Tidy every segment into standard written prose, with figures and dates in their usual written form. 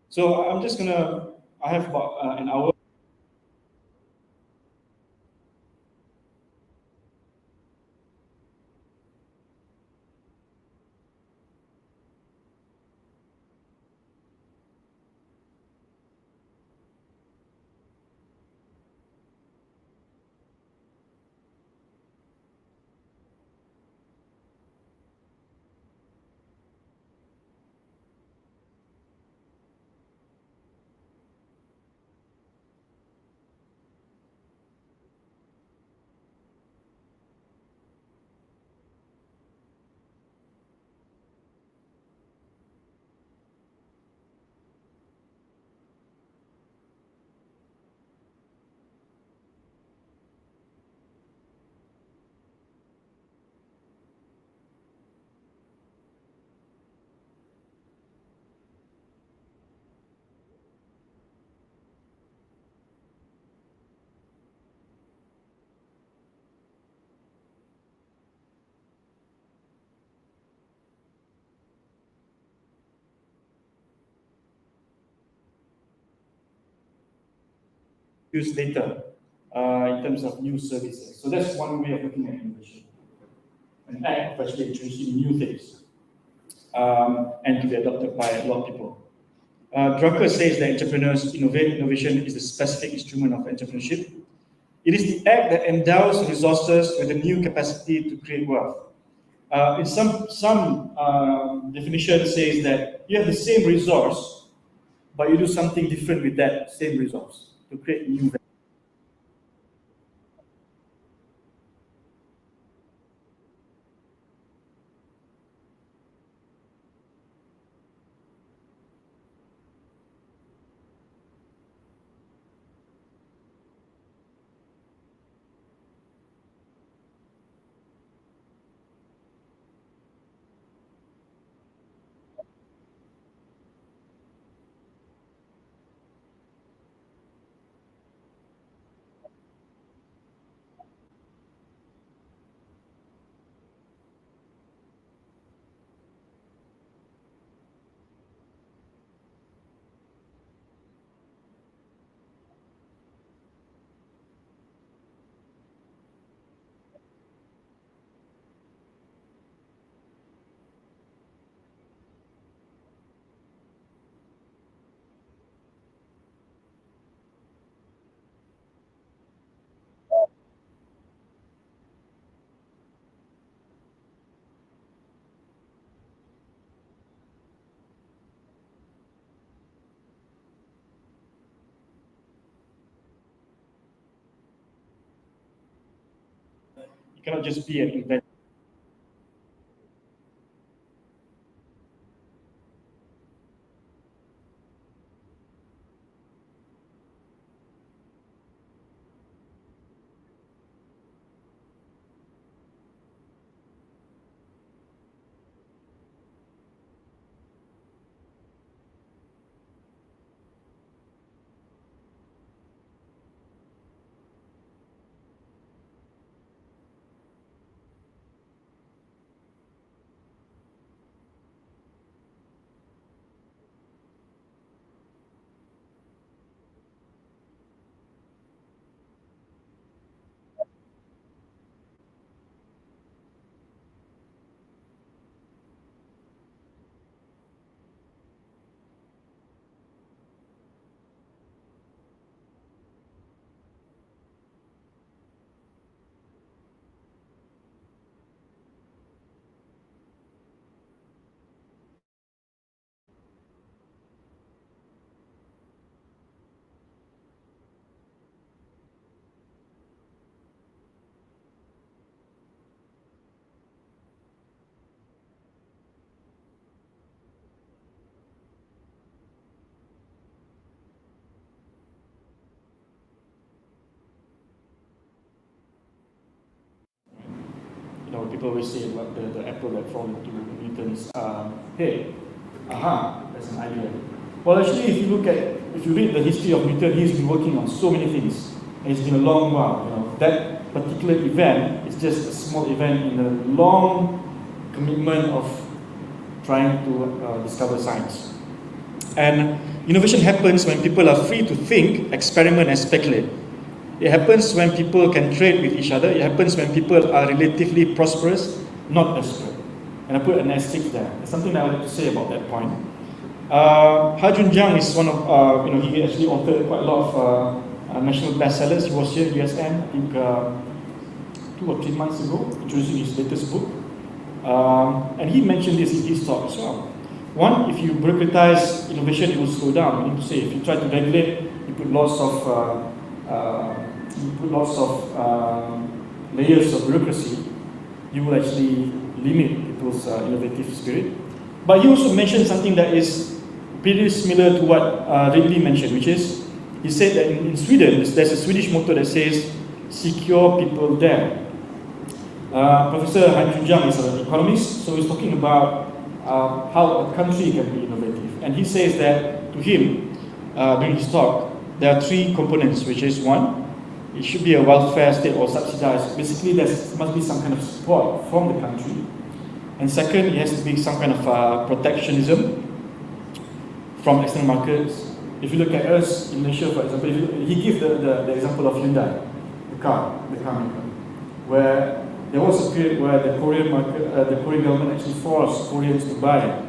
So I'm just gonna, I have about an hour. Use later in terms of new services. So that's one way of looking at innovation. An act of actually introducing new things and to be adopted by a lot of people. Drucker says that entrepreneurs innovate. Innovation is the specific instrument of entrepreneurship. It is the act that endows resources with a new capacity to create wealth. In some definition says that you have the same resource, but you do something different with that same resource to create new value. You cannot just be an inventor. People always say what the apple that falls into Newton's head. Aha, that's an idea. Well, actually, if you read the history of Newton, he's been working on so many things. And it's been a long while. That particular event is just a small event in a long commitment of trying to discover science. And innovation happens when people are free to think, experiment, and speculate. It happens when people can trade with each other. It happens when people are relatively prosperous, not desperate. And I put an asterisk there. There's something that I would like to say about that point. Ha-Jun Jiang is one of, he actually authored quite a lot of national bestsellers. He was here at USM, I think 2 or 3 months ago, introducing his latest book. And he mentioned this in his talk as well. One, if you bureaucratize innovation, it will slow down. I need to say, if you try to regulate, you put lots of layers of bureaucracy, you will actually limit people's innovative spirit. But he also mentioned something that is pretty similar to what Ridley mentioned, which is, he said that in Sweden, there's a Swedish motto that says, secure people there. Professor Ha-Jun Jiang is an economist, so he's talking about how a country can be innovative. And he says that, to him, during his talk, there are 3 components, which is 1, it should be a welfare state or subsidized. Basically, there must be some kind of support from the country. And second, it has to be some kind of protectionism from external markets. If you look at us in Malaysia, for example, he gives the example of Hyundai, the car maker, where there was a period where the Korean market, the Korean government actually forced Koreans to buy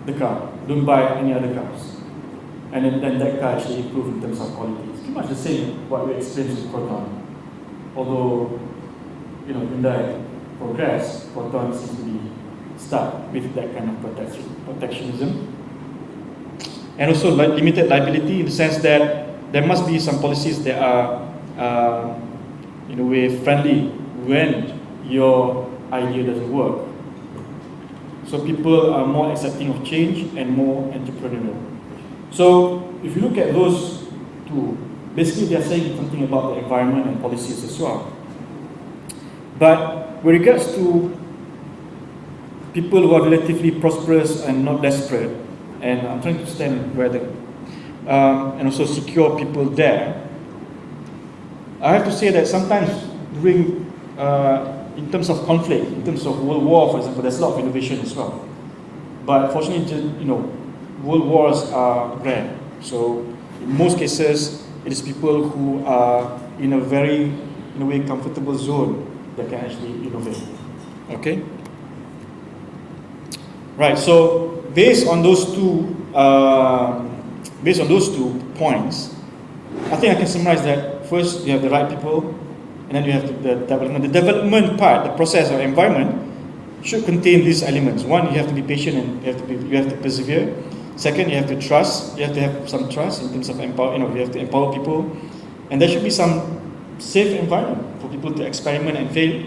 the car, don't buy any other cars. and then that car actually improved in terms of quality. It's pretty much the same what we experienced with Proton. Although, Hyundai progressed, Proton seems to be stuck with that kind of protectionism. And also limited liability in the sense that there must be some policies that are, in a way, friendly when your idea doesn't work. So people are more accepting of change and more entrepreneurial. So if you look at those two, basically they are saying something about the environment and policies as well. But with regards to people who are relatively prosperous and not desperate, and I'm trying to understand whether, and also secure people there, I have to say that sometimes during, in terms of conflict, in terms of World War, for example, there's a lot of innovation as well. But fortunately, World Wars are rare. So in most cases, it is people who are in a very, in a way, comfortable zone that can actually innovate. Okay? Right, so based on those two points, I think I can summarize that first you have the right people, and then you have the development. The development part, the process or environment, should contain these elements. One, you have to be patient and you have to persevere. Second, you have to trust. You have to have some trust in terms of empower. You have to empower people, and there should be some safe environment for people to experiment and fail.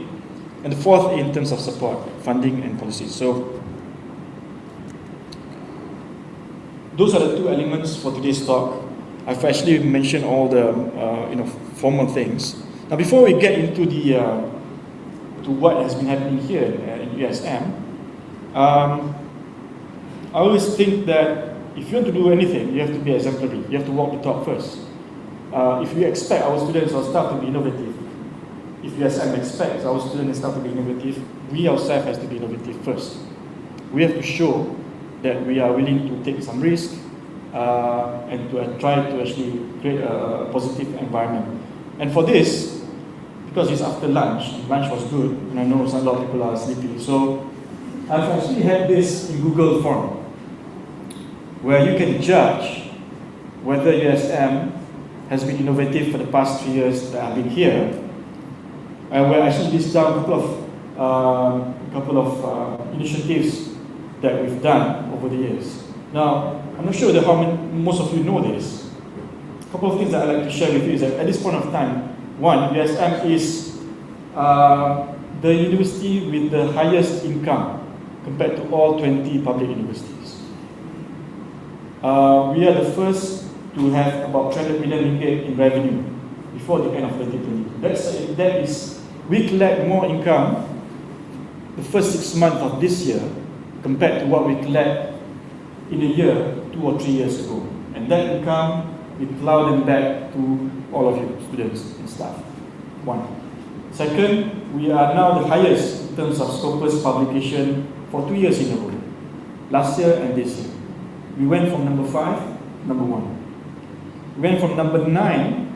And the fourth, in terms of support, funding and policies. So those are the two elements for today's talk. I've actually mentioned all the formal things. Now, before we get into the to what has been happening here in USM, I always think that if you want to do anything, you have to be exemplary. You have to walk the talk first. If you expect our students or staff to be innovative, if USM expects our students and staff to be innovative, we ourselves have to be innovative first. We have to show that we are willing to take some risk and to try to actually create a positive environment. And for this, because it's after lunch was good, and I know a lot of people are sleepy, so I've actually had this in Google form, where you can judge whether USM has been innovative for the past 3 years that I've been here. And where I actually list down a couple of initiatives that we've done over the years. Now, I'm not sure how most of you know this. A couple of things that I'd like to share with you is that at this point of time, one, USM is the university with the highest income compared to all 20 public universities. We are the first to have about 300 million ringgit in revenue before the end of 2020. That is, we collect more income the first 6 months of this year compared to what we collect in a year 2 or 3 years ago. And that income, we plow them back to all of you, students and staff. One. Second, we are now the highest in terms of Scopus publication for 2 years in a row. Last year and this year. We went from number 5, number 1. We went from number 9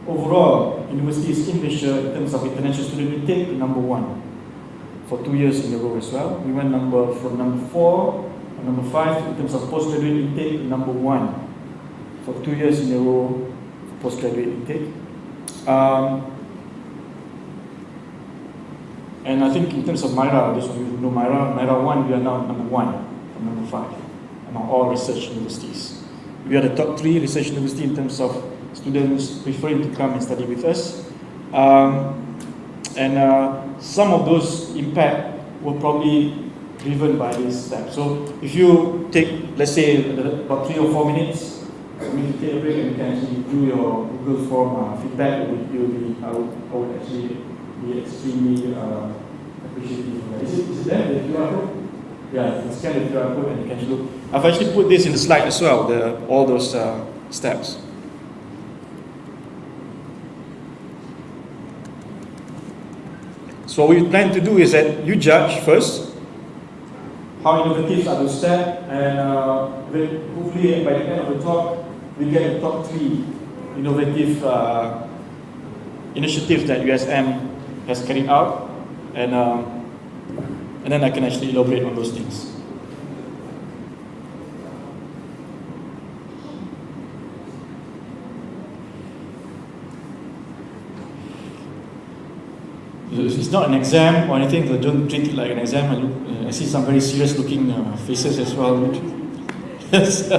overall universities in Malaysia in terms of international student intake to number 1 for 2 years in a row as well. We went from number 4 and number 5 in terms of postgraduate intake to number 1 for 2 years in a row for postgraduate intake. And I think in terms of MIRA, those of you who know MIRA 1, we are now number 1 from number 5 among all research universities. We are the top 3 research university in terms of students preferring to come and study with us. Some of those impact were probably driven by this step. So if you take, let's say, about 3 or 4 minutes, we take a break and you can actually do your Google form feedback. I would actually be extremely appreciative. Is it there, the QR code? Yeah, you can scan the QR code and you can look. I've actually put this in the slide as well, all those steps. So what we plan to do is that you judge first how innovative are those steps, and hopefully by the end of the talk, we get the top 3 innovative initiatives that USM has carried out, and then I can actually elaborate on those things. It's not an exam or anything, so don't treat it like an exam. I see some very serious looking faces as well. Yes.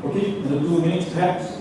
Okay, another 2 minutes perhaps.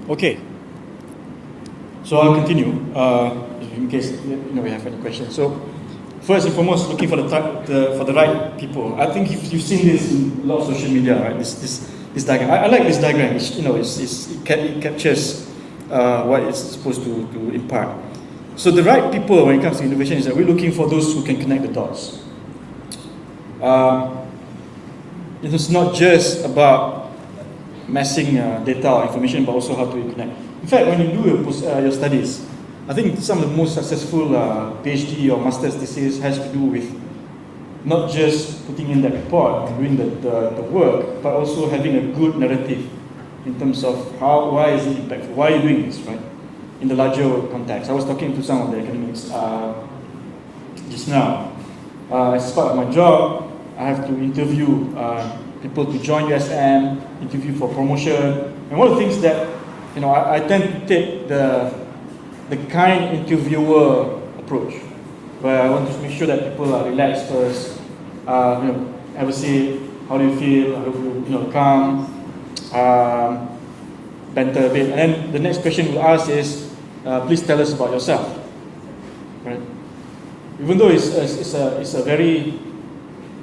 Okay, so I'll continue in case we have any questions. So first and foremost, looking for the right people. I think you've seen this in a lot of social media, right? This diagram. I like this diagram. It captures what it's supposed to impart. So the right people when it comes to innovation is that we're looking for those who can connect the dots. It's not just about massing data or information, but also how to connect. In fact, when you do your studies, I think some of the most successful PhD or master's thesis has to do with not just putting in that report and doing the work, but also having a good narrative in terms of why is it impactful, why are you doing this, right? In the larger context. I was talking to some of the academics just now. As part of my job, I have to interview people to join USM, interview for promotion. And one of the things that, I tend to take the kind interviewer approach, where I want to make sure that people are relaxed first, have a say, how do you feel, how do you, calm, banter a bit. And then the next question we'll ask is, please tell us about yourself, right? Even though it's a very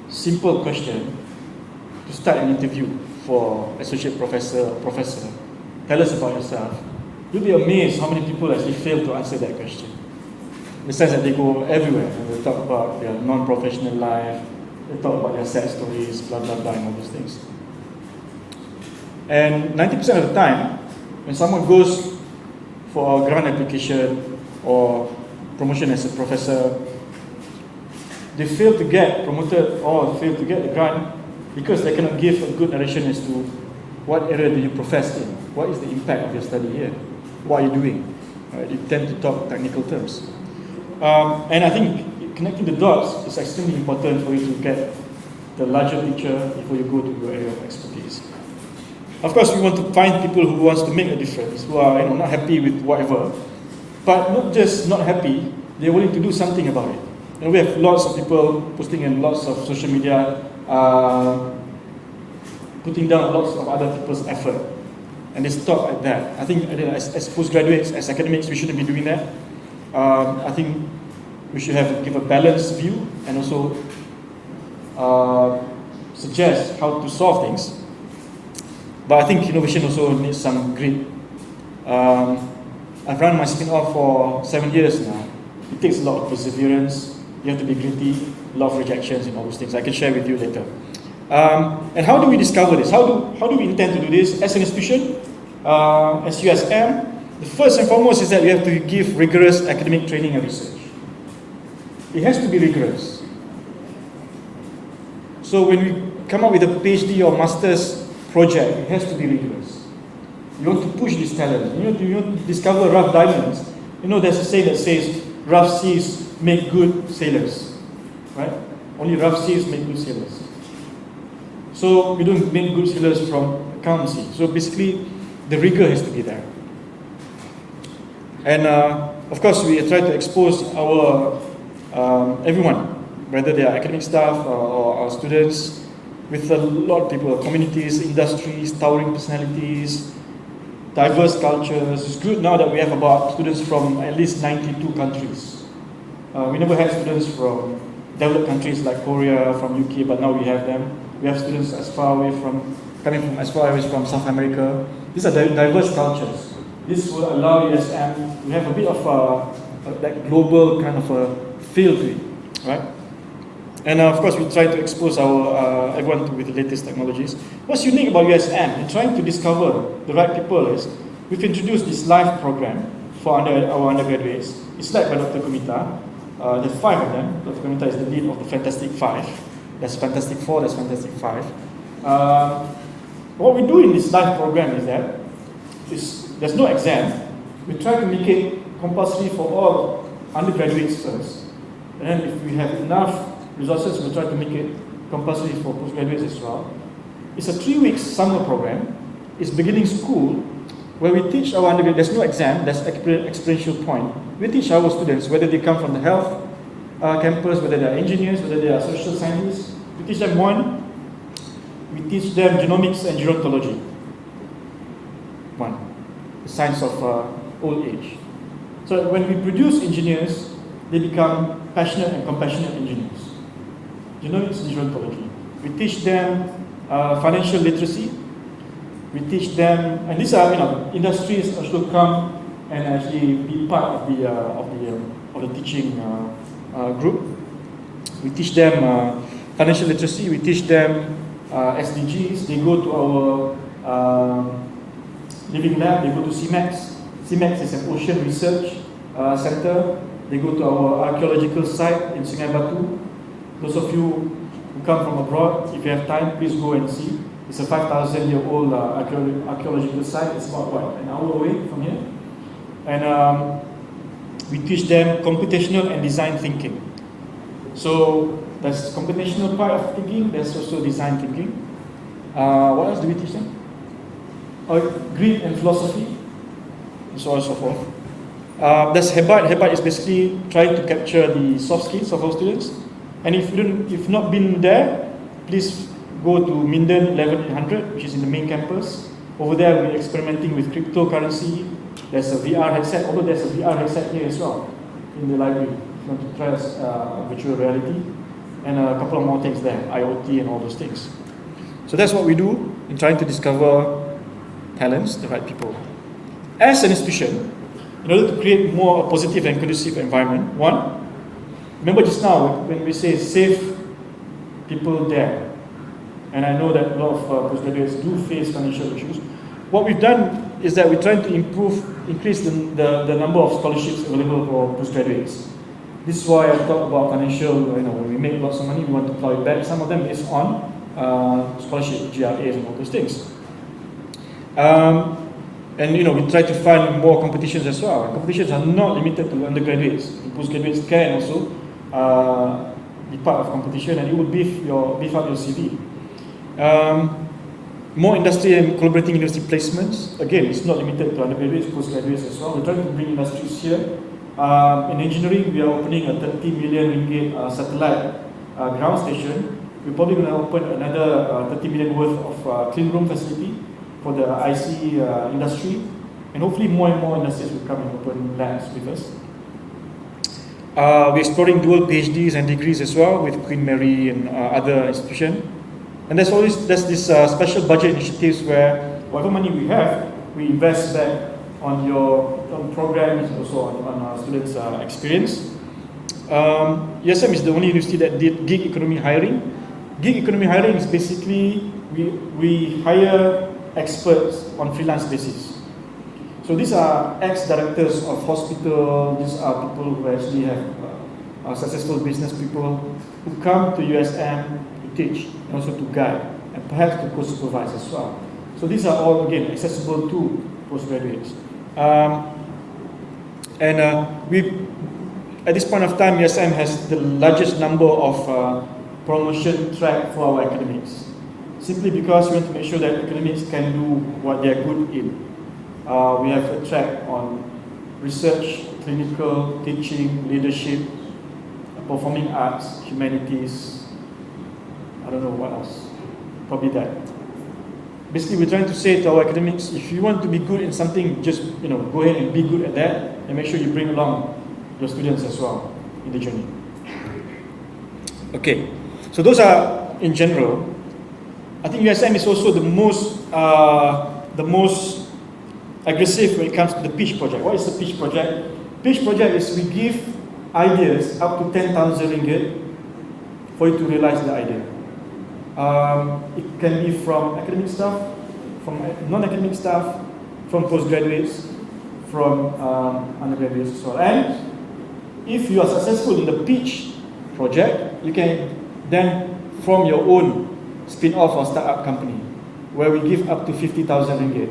simple question to start an interview for associate professor, tell us about yourself. You'll be amazed how many people actually fail to answer that question. In the sense that they go everywhere and they talk about their non-professional life, They talk about their sad stories, blah, blah, blah, and all those things. And 90% of the time, when someone goes for a grant application or promotion as a professor, they fail to get promoted or fail to get the grant because they cannot give a good narration as to what area do you profess in, what is the impact of your study here, what are you doing. You tend to talk technical terms. And I think connecting the dots is extremely important for you to get the larger picture before you go to your area of expertise. Of course, we want to find people who want to make a difference, who are not happy with whatever, but not just not happy, they're willing to do something about it. And we have lots of people posting in lots of social media, putting down lots of other people's effort. And they stop at that. I think as postgraduates, as academics, we shouldn't be doing that. I think we should give a balanced view and also suggest how to solve things. But I think innovation also needs some grit. I've run my spin-off for 7 years now. It takes a lot of perseverance. You have to be gritty, a lot of rejections and all those things. I can share with you later. And how do we discover this? How do we intend to do this as an institution, as USM? The first and foremost is that we have to give rigorous academic training and research. It has to be rigorous. So when we come up with a PhD or master's project, it has to be rigorous. You want to push this talent. You want to discover rough diamonds. There's a saying that says, rough seas make good sailors. Right? Only rough seas make good sailors. So we don't make good sailors from accountancy. So basically, the rigor has to be there. And of course, we try to expose our everyone, whether they are academic staff or our students, with a lot of people, communities, industries, towering personalities, diverse cultures. It's good now that we have about students from at least 92 countries. We never had students from developed countries like Korea, from UK, but now we have them. We have students coming from as far away from South America. These are diverse cultures. This will allow USM to have a bit of that global kind of a feel to it, right? And of course, we try to expose everyone with the latest technologies. What's unique about USM in trying to discover the right people is we've introduced this live program for our undergraduates. It's led by Dr. Kumita. There are 5 of them. Dr. Kumita is the lead of the Fantastic 5. There's Fantastic 4, there's Fantastic 5. What we do in this live program is that there's no exam. We try to make it compulsory for all undergraduates first. And then if we have enough resources, we try to make it compulsory for postgraduates as well. It's a 3-week summer program. It's beginning school, where we teach our undergraduates. There's no exam, there's experiential point. We teach our students, whether they come from the health campus, whether they are engineers, whether they are social scientists. We teach them we teach them genomics and gerontology. The science of old age. So when we produce engineers, they become passionate and compassionate engineers. Genomics and gerontology. We teach them financial literacy. We teach them, and these are industries also come and actually be part of the teaching group. We teach them financial literacy. We teach them SDGs. They go to our living lab. They go to CMAX. CMAX is an ocean research center. They go to our archaeological site in Sungai Batu. Those of you who come from abroad, if you have time, please go and see. It's a 5,000-year-old archaeological site. It's about, an hour away from here. And we teach them computational and design thinking. So there's computational part of thinking, there's also design thinking. What else do we teach them? Greek and philosophy, and so on and so forth. There's Hebat. Hebat is basically trying to capture the soft skills of our students. And if you've not been there, please go to Minden 11800, which is in the main campus. Over there, we're experimenting with cryptocurrency. There's a VR headset, although there's a VR headset here as well in the library. If you want to try virtual reality. And a couple of more things there, IoT and all those things. So that's what we do in trying to discover talents, the right people. As an institution, in order to create more positive and conducive environment, one, remember just now when we say safe people there. And I know that a lot of postgraduates do face financial issues. What we've done is that we're trying to increase the number of scholarships available for postgraduates. This is why I talk about financial, when we make lots of money, we want to plow it back. Some of them is on scholarship, GRAs and all those things. And we try to find more competitions as well. Competitions are not limited to undergraduates. Postgraduates can also be part of competition, and it will beef up your CV. More industry and collaborating university placements. Again, it's not limited to undergraduates, postgraduates as well. We're trying to bring industries here. In engineering, we are opening a 30 million ringgit satellite ground station. We're probably going to open another 30 million worth of clean room facility for the IC industry. And hopefully more and more industries will come and open labs with us. We're exploring dual PhDs and degrees as well with Queen Mary and other institutions. And there's this special budget initiatives where whatever money we have, we invest back on programs and also on our students' experience. USM is the only university that did gig economy hiring. Gig economy hiring is basically we hire experts on freelance basis. So these are ex-directors of hospital, these are people who actually have successful business people who come to USM to teach and also to guide and perhaps to co-supervise as well. So these are all, again, accessible to postgraduates. At this point of time, USM has the largest number of promotion track for our academics. Simply because we want to make sure that academics can do what they're good in. We have a track on research, clinical, teaching, leadership, performing arts, humanities, I don't know what else, probably that. Basically, we're trying to say to our academics, if you want to be good in something, just go ahead and be good at that, and make sure you bring along your students as well in the journey. Okay, so those are in general. I think USM is also the most aggressive when it comes to the pitch project. What is the pitch project? Pitch project is we give ideas up to 10,000 ringgit for you to realize the idea. It can be from academic staff, from non-academic staff, from postgraduates, from undergraduates as well. And if you are successful in the pitch project, you can then form your own spin-off or start-up company, where we give up to 50,000 ringgit.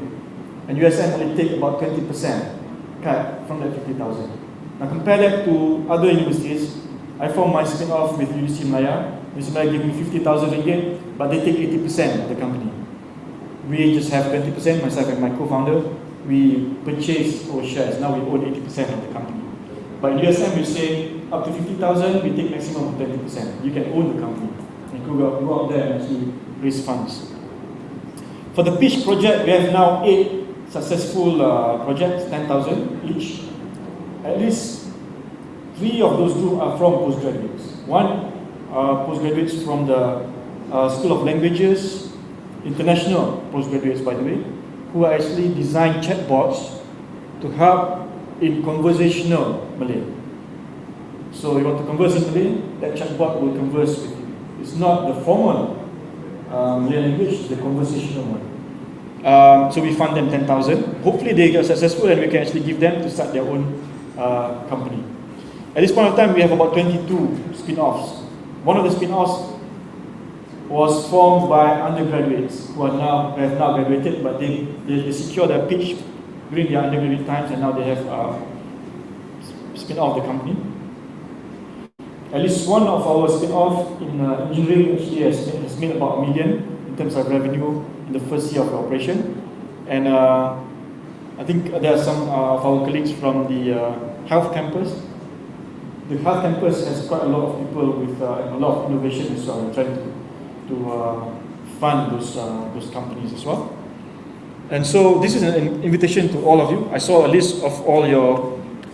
And USM only take about 20% cut from that 50,000. Now compare that to other universities. I formed my spin-off with UC Malaya. UC Malaya gave me 50,000 ringgit, but they take 80% of the company. We just have 20%, myself and my co-founder. We purchase our shares. Now we own 80% of the company. But in USM, we say up to 50,000, we take maximum of 20%. You can own the company and go out there and actually raise funds. For the pitch project, we have now 8 successful projects, 10,000 each. At least 3 of those groups are from postgraduates. One postgraduates from the School of Languages, international postgraduates by the way, who are actually design chatbots to help in conversational Malay. So you want to converse in Malay, that chatbot will converse with you. It's not the formal Malay language, it's the conversational one. So we fund them 10,000. Hopefully they get successful and we can actually give them to start their own company. At this point of time, we have about 22 spin-offs. One of the spin-offs was formed by undergraduates who have now graduated, but they secured their pitch during their undergraduate times, and now they have spin-off the company. At least one of our spin-off in engineering actually has made about $1 million in terms of revenue in the first year of operation. And I think there are some of our colleagues from the health campus. The health campus has quite a lot of people with a lot of innovation as well. We're trying to fund those companies as well. And so this is an invitation to all of you. I saw a list of all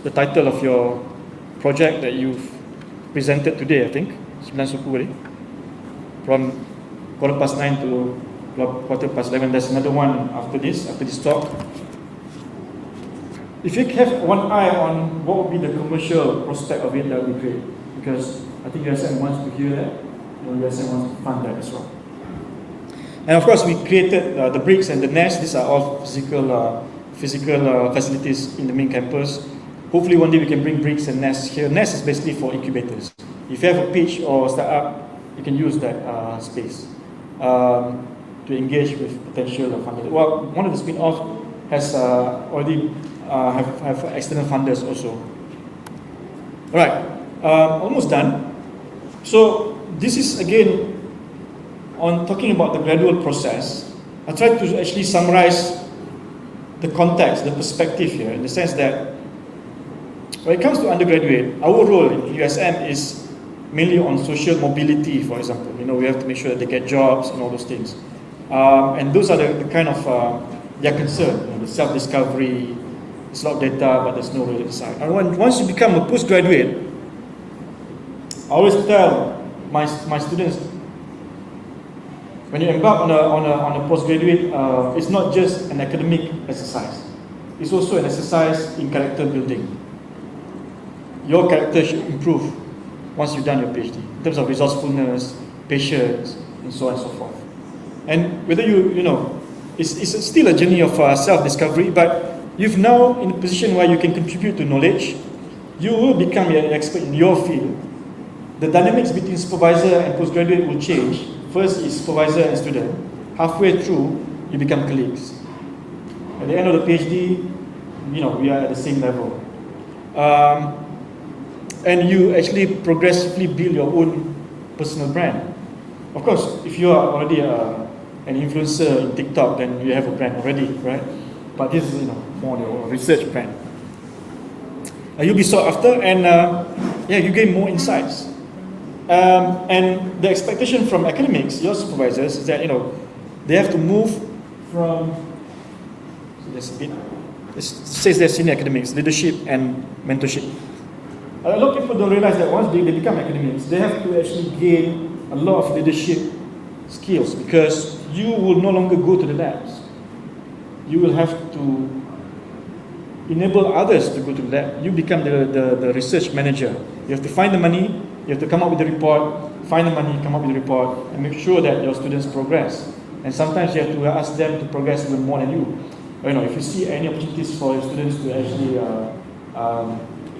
the title of your project that you've presented today, I think. 9 suku already. From 9:15 to 11:15. There's another one after this talk. If you have one eye on what would be the commercial prospect of it, that would be great. Because I think USM wants to hear that. USM wants to fund that as well. And of course, we created the bricks and the nest. These are all physical facilities in the main campus. Hopefully one day we can bring bricks and nests here. Nest is basically for incubators. If you have a pitch or startup, you can use that space to engage with potential funders. Well, one of the spin-off has already have external funders also. All right, almost done. So this is again on talking about the gradual process. I tried to actually summarize the context, the perspective here, in the sense that when it comes to undergraduate, our role in USM is mainly on social mobility, for example. We have to make sure that they get jobs and all those things. And those are the kind of their concern, the self-discovery. It's a lot of data, but there's no real insight. And once you become a postgraduate, I always tell my students, when you embark on a postgraduate, it's not just an academic exercise. It's also an exercise in character building. Your character should improve once you've done your PhD, in terms of resourcefulness, patience, and so on and so forth. And whether it's still a journey of self-discovery, but you've now in a position where you can contribute to knowledge. You will become an expert in your field. The dynamics between supervisor and postgraduate will change. First is supervisor and student. Halfway through, you become colleagues. At the end of the PhD, we are at the same level. And you actually progressively build your own personal brand. Of course, if you are already an influencer in TikTok, then you have a brand already, right? But this is more your research brand. You'll be sought after, and you gain more insights. And the expectation from academics, your supervisors, is that they have to move from. So there's a bit. It says they're senior academics, leadership and mentorship. A lot of people don't realize that once they become academics, they have to actually gain a lot of leadership skills, because you will no longer go to the labs. You will have to enable others to go to the lab. You become the research manager. You have to find the money, you have to come up with the report, find the money, come up with the report, and make sure that your students progress. And sometimes you have to ask them to progress even more than you. If you see any opportunities for your students to actually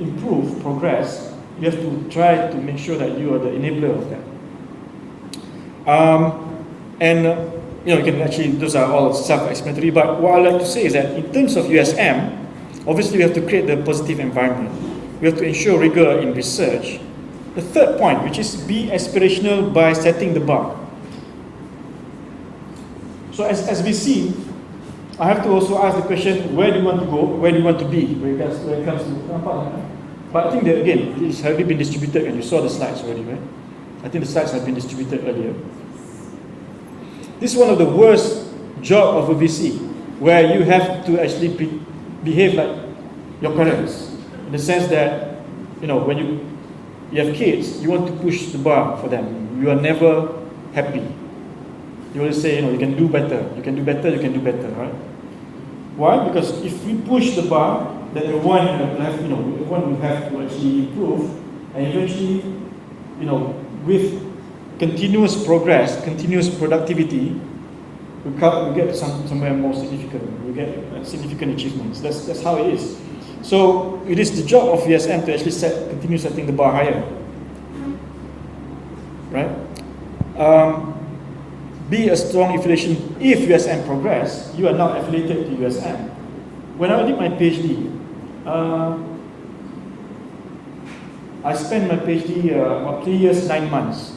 improve, progress, you have to try to make sure that you are the enabler of that. You can actually, those are all self-explanatory, but what I like to say is that in terms of USM, obviously we have to create the positive environment. We have to ensure rigor in research. The third point, which is be aspirational by setting the bar. So as we see, I have to also ask the question, where do you want to go, where do you want to be, when it comes to. But I think that again, it's already been distributed, and you saw the slides already, right? I think the slides have been distributed earlier. This is one of the worst jobs of a VC, where you have to actually behave like your parents, in the sense that, when you have kids, you want to push the bar for them. You are never happy. You always say, you can do better, you can do better, you can do better, right? Why? Because if we push the bar, then everyone will have to actually improve, and eventually, with continuous progress, continuous productivity, we get somewhere more significant. We get significant achievements. That's how it is. So it is the job of USM to actually continue setting the bar higher, right? Be a strong affiliation. If USM progress, you are now affiliated to USM. When I did my PhD, I spent my PhD about 3 years, 9 months.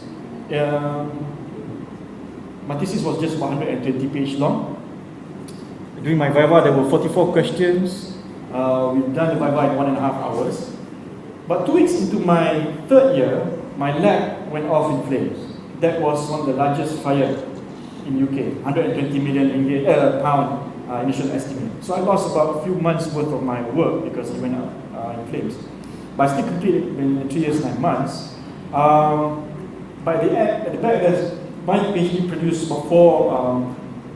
My thesis was just 120 pages long. During my Viva, there were 44 questions. We've done the Viva in 1.5 hours. But 2 weeks into my third year, my lab went off in flames. That was one of the largest fires in UK, 120 million pound initial estimate. So I lost about a few months worth of my work because it went up in flames. But I still completed in 3 years, 9 months. By the end, at the back, my PhD produced about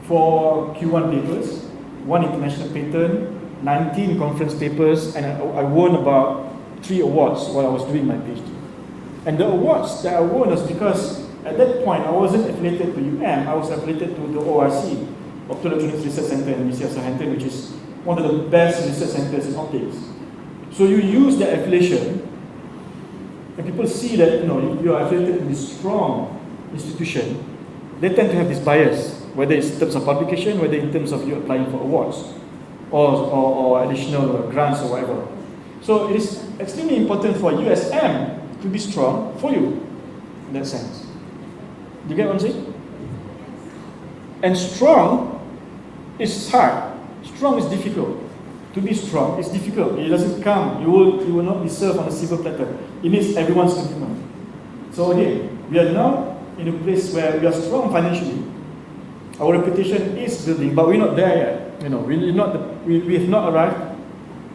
four Q1 papers, 1 international patent, 19 conference papers, and I won about 3 awards while I was doing my PhD. And the awards that I won was because at that point, I wasn't affiliated to UM, I was affiliated to the ORC, Optoelectronics Research Center in University of Southampton, which is one of the best research centers in optics. So you use that affiliation, and people see that you are affiliated to this strong institution. They tend to have this bias, whether it's in terms of publication, whether in terms of you applying for awards, or additional grants or whatever. So it is extremely important for USM to be strong for you, in that sense. Do you get what I'm saying? And strong is hard. Strong is difficult. To be strong is difficult. It doesn't come. You will not be served on a silver platter. It needs everyone's commitment. So again, we are now in a place where we are strong financially. Our reputation is building, but we're not there yet. We have not arrived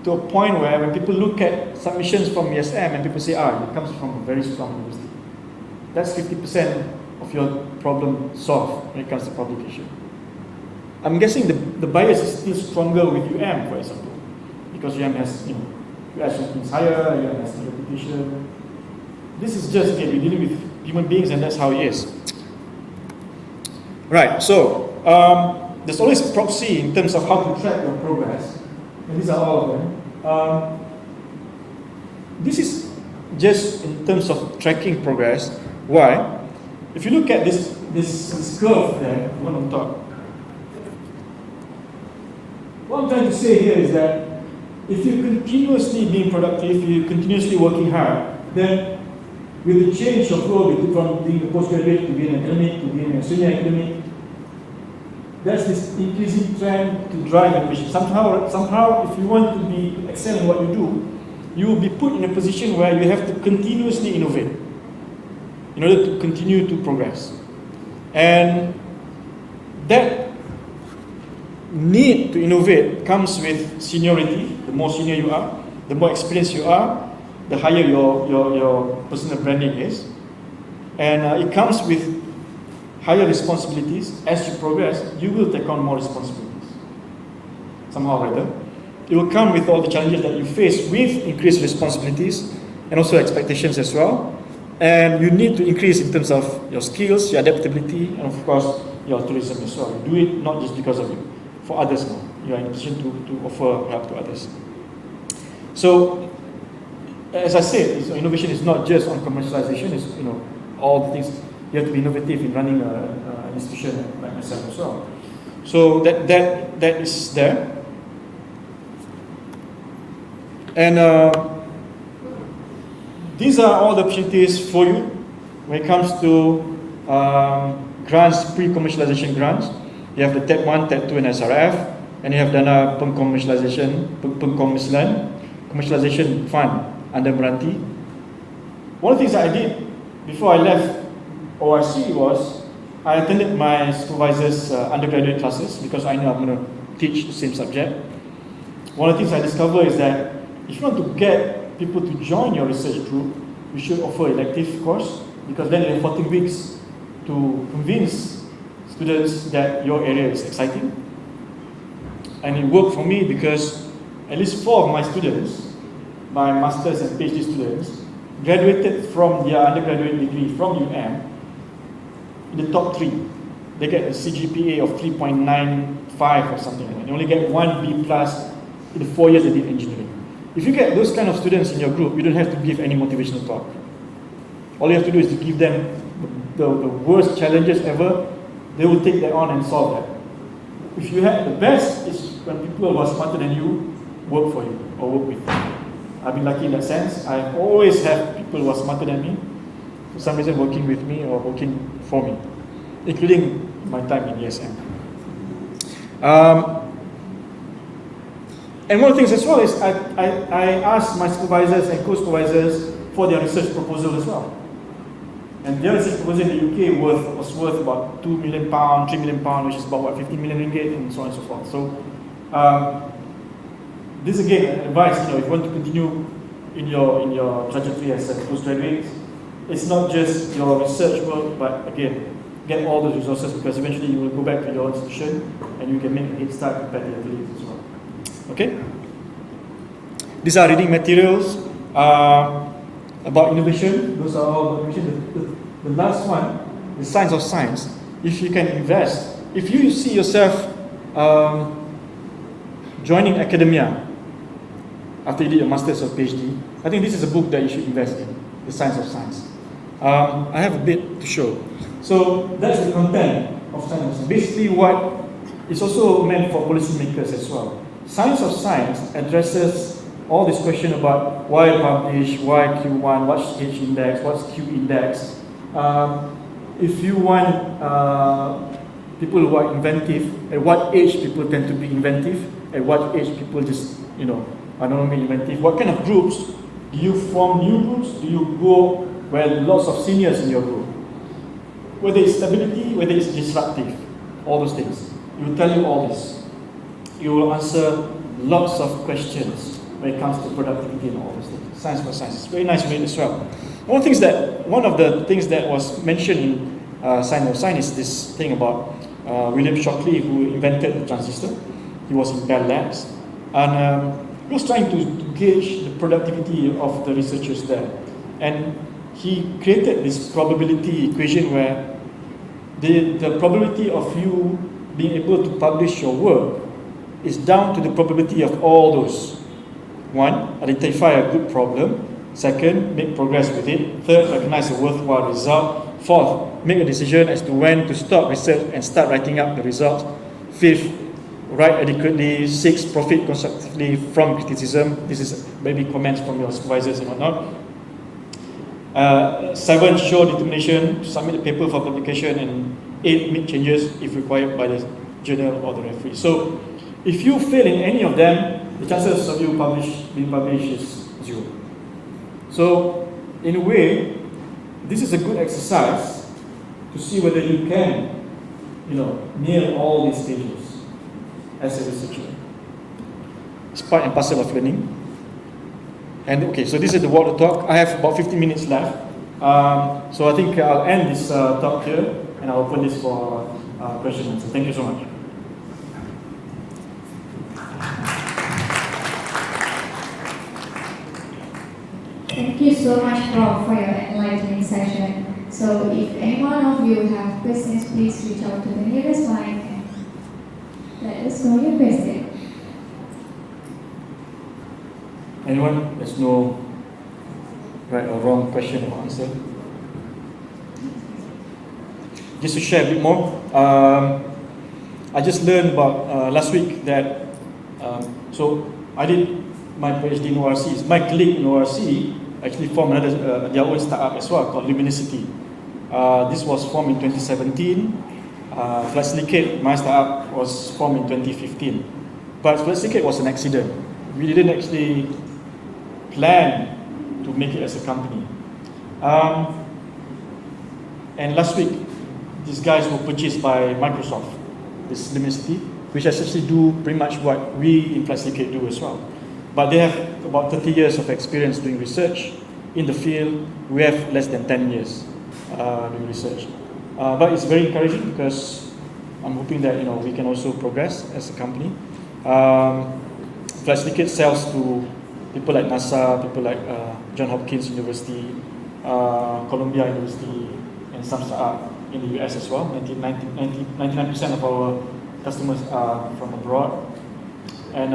to a point where when people look at submissions from USM and people say, it comes from a very strong university. That's 50% of your problem solved when it comes to publication. I'm guessing the bias is still stronger with UM, for example, because UM has, rankings higher, UM has a reputation. This is just, again, we're dealing with human beings and that's how it is. Right, so there's always proxy in terms of how to track your progress, and these are all of them. This is just in terms of tracking progress. Why? If you look at this curve there, the one on top, what I'm trying to say here is that if you're continuously being productive, you're continuously working hard, then with the change of role from being a postgraduate to being an academic to being a senior academic, there's this increasing trend to drive innovation. Somehow, if you want to be excel in what you do, you will be put in a position where you have to continuously innovate in order to continue to progress. And that need to innovate comes with seniority. The more senior you are, the more experienced you are, the higher your personal branding is. And it comes with higher responsibilities. As you progress, you will take on more responsibilities. Somehow or other. It will come with all the challenges that you face with increased responsibilities and also expectations as well. And you need to increase in terms of your skills, your adaptability, and of course, your altruism as well. You do it not just because of you, for others now. You are in a position to offer help to others. So, as I said, innovation is not just on commercialization, it's all the things. You have to be innovative in running an institution like myself as well. So that is there. And these are all the opportunities for you when it comes to grants, pre-commercialization grants. You have the TED 1, TED 2 and SRF, and you have Dana Commercialization Fund under Meranti. One of the things that I did before I left ORC was I attended my supervisor's undergraduate classes because I know I'm going to teach the same subject. One of the things I discovered is that if you want to get people to join your research group, you should offer elective course, because then you have 14 weeks to convince students that your area is exciting. And it worked for me because at least 4 of my students, my master's and PhD students, graduated from their undergraduate degree from UM in the top 3. They get a CGPA of 3.95 or something like that. They only get 1 B plus in the 4 years they did engineering. If you get those kind of students in your group, you don't have to give any motivational talk. All you have to do is to give them the worst challenges ever. They will take that on and solve that. If you have the best, is when people who are smarter than you work for you or work with you. I've been lucky in that sense. I always have people who are smarter than me, for some reason working with me or working for me, including my time in ESM. And one of the things as well is I asked my supervisors and co-supervisors for their research proposal as well. And their research proposal in the UK was worth about £2 million, £3 million, which is about 15 million ringgit, and so on and so forth. So this again, advice, if you want to continue in your trajectory as a postgraduate, it's not just your research work, but again, get all those resources, because eventually you will go back to your institution and you can make a head start compared to your colleagues as well. Okay? These are reading materials about innovation. Those are all innovation. The last one the science of science, if you can invest, if you see yourself joining academia after you did a master's or PhD, I think this is a book that you should invest in, The Science of Science. I have a bit to show. So that's the content of Science of Science. Basically what is also meant for policymakers as well. Science of Science addresses all this question about why publish, why Q1, what's H index, what's Q index. If you want people who are inventive, at what age people tend to be inventive, at what age people just, are not only inventive, what kind of groups? Do you form new groups? Do you go where lots of seniors in your group? Whether it's stability, whether it's disruptive, all those things. It will tell you all this. It will answer lots of questions when it comes to productivity and all those things. Science for Science. It's very nice read as well. One of the things that was mentioned in Science of Science is this thing about William Shockley, who invented the transistor. He was in Bell Labs, and he was trying to gauge the productivity of the researchers there. And he created this probability equation where the probability of you being able to publish your work is down to the probability of all those. 1, identify a good problem. 2nd, make progress with it. 3rd, recognize a worthwhile result. 4th, make a decision as to when to stop research and start writing up the results. 5th, write adequately. 6th, profit constructively from criticism. This is maybe comments from your supervisors and whatnot. 7, show determination to submit the paper for publication. And 8, make changes if required by the journal or the referee. So if you fail in any of them, the chances of you being published is 0. So in a way, this is a good exercise to see whether you can, nail all these stages as a researcher. It's part and parcel of learning. And okay, so this is the walk the talk. I have about 15 minutes left. So I think I'll end this talk here, and I'll open this for questions. So thank you so much. Thank you so much, Prof, for your enlightening session. So if any one of you have questions, please reach out to the nearest mic and let us know your question. Anyone? There's no right or wrong question or answer. Just to share a bit more, I just learned about last week that, so I did my PhD in ORC. My colleague in ORC actually formed their own startup as well called Luminicity. This was formed in 2017. Flexilicate, my startup, was formed in 2015. But Flexilicate was an accident. We didn't actually plan to make it as a company. And last week, these guys were purchased by Microsoft, this Luminicity, which essentially do pretty much what we in Flexilicate do as well. But they have about 30 years of experience doing research in the field. We have less than 10 years doing research. But it's very encouraging because I'm hoping that we can also progress as a company. Flexilicate sells to people like NASA, people like Johns Hopkins University, Columbia University, and some startup in the US as well. 99% of our customers are from abroad. And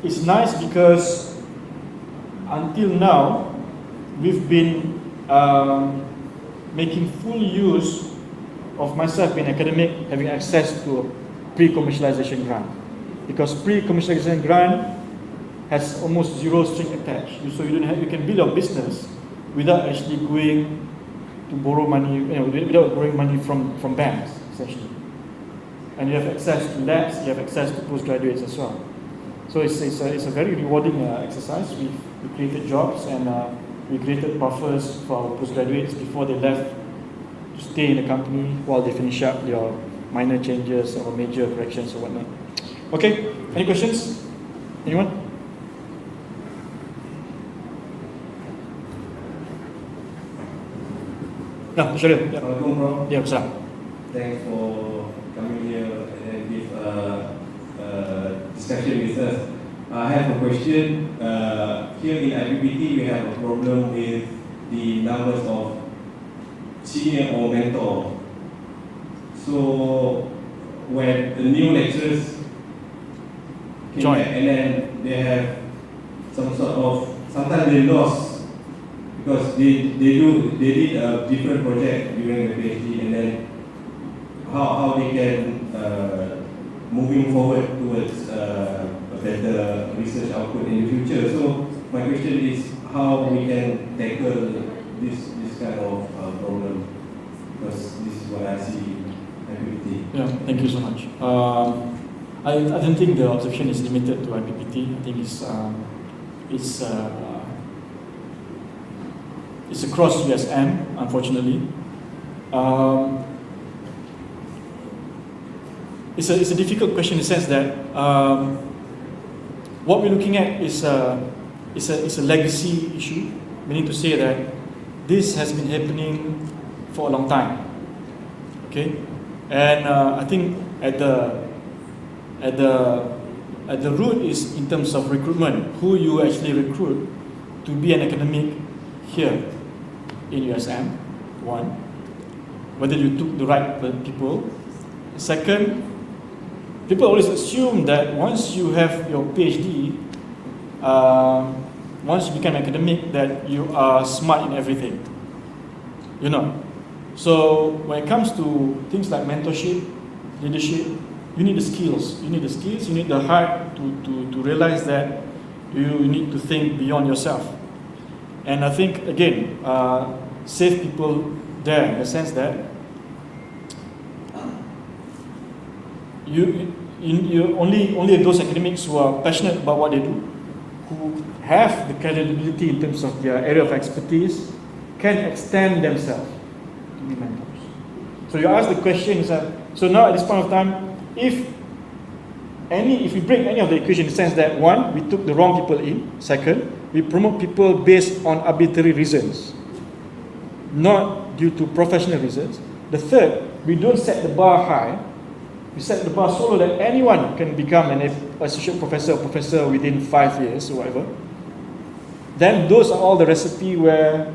it's nice because until now, we've been making full use of myself being academic, having access to a pre-commercialization grant. Because pre-commercialization grant has almost zero string attached. So you can build your business without actually going to borrow money, without borrowing money from banks, essentially. And you have access to labs, you have access to postgraduates as well. So it's a very rewarding exercise. We created jobs and we created buffers for our postgraduates before they left to stay in the company while they finish up their minor changes or major corrections or whatnot. Okay, any questions? Anyone? No, sure. Yeah. Yeah, sir. Thanks for coming here and give discussion with us. I have a question. Here in IPPT, we have a problem with the numbers of senior or mentor. So when the new lecturers came Join. back, and then they have some sort of, sometimes they lost because they did a different project during the PhD, and then how they can moving forward towards a better research output in the future. So my question is how we can tackle this kind of problem, because this is what I see activity. Yeah, thank you so much. I don't think the observation is limited to IPPT. I think it's across USM, unfortunately. It's a difficult question in the sense that what we're looking at is a legacy issue, meaning to say that this has been happening for a long time. Okay, and I think at the root is in terms of recruitment, who you actually recruit to be an academic here in USM. One, whether you took the right people. Second, people always assume that once you have your PhD, once you become academic, that you are smart in everything. You're not. So when it comes to things like mentorship, leadership, you need the skills. You need the skills. You need the heart to realize that you need to think beyond yourself. And I think again, save people there in the sense that you only those academics who are passionate about what they do, who have the credibility in terms of their area of expertise, can extend themselves to be mentors. So you ask the question is that, so now at this point of time, if we break any of the equation in the sense that one, we took the wrong people in, second, we promote people based on arbitrary reasons, not due to professional reasons. The third, we don't set the bar high. We set the bar so low that anyone can become an associate professor or professor within 5 years or whatever. Then those are all the recipe where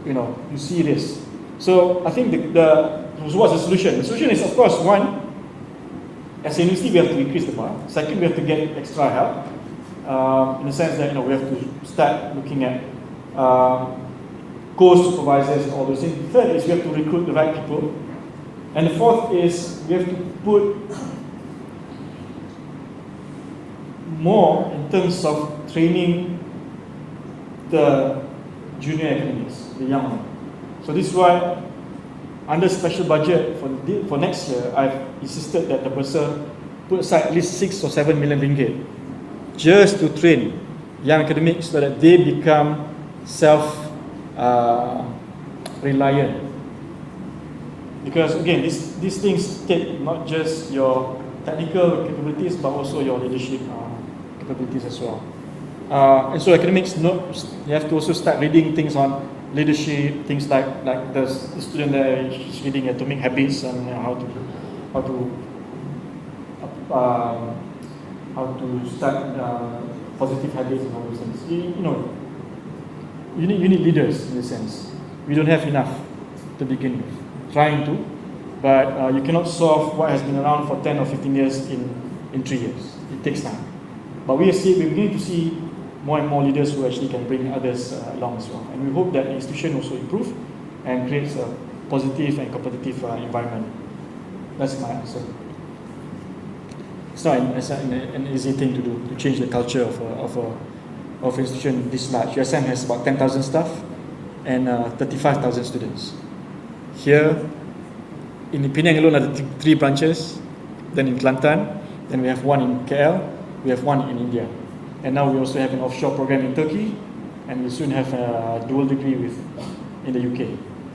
you see this. So I think what's the solution? The solution is, of course, one, as a university we have to increase the bar. Second, we have to get extra help in the sense that we have to start looking at co-supervisors and all those things. Third is we have to recruit the right people. And the fourth is we have to put more in terms of training the junior academics, the young ones. So this is why under special budget for next year, I've insisted that the bursar put aside at least 6 or 7 million ringgit just to train young academics so that they become self-reliant. Because again, these things take not just your technical capabilities but also your leadership capabilities as well. And so academics you have to also start reading things on leadership, things like the student there is reading Atomic Habits and how to start positive habits and all those things. You need leaders in a sense. We don't have enough to begin with. Trying to, but you cannot solve what has been around for 10 or 15 years in 3 years. It takes time. But we're beginning to see more and more leaders who actually can bring others along as well. And we hope that the institution also improve and creates a positive and competitive environment. That's my answer. It's not an easy thing to do, to change the culture of an institution this large. USM has about 10,000 staff and 35,000 students. Here, in Penang alone, are 3 branches. Then in Kelantan, then we have one in KL, we have one in India. And now we also have an offshore program in Turkey, and we soon have a dual degree in the UK.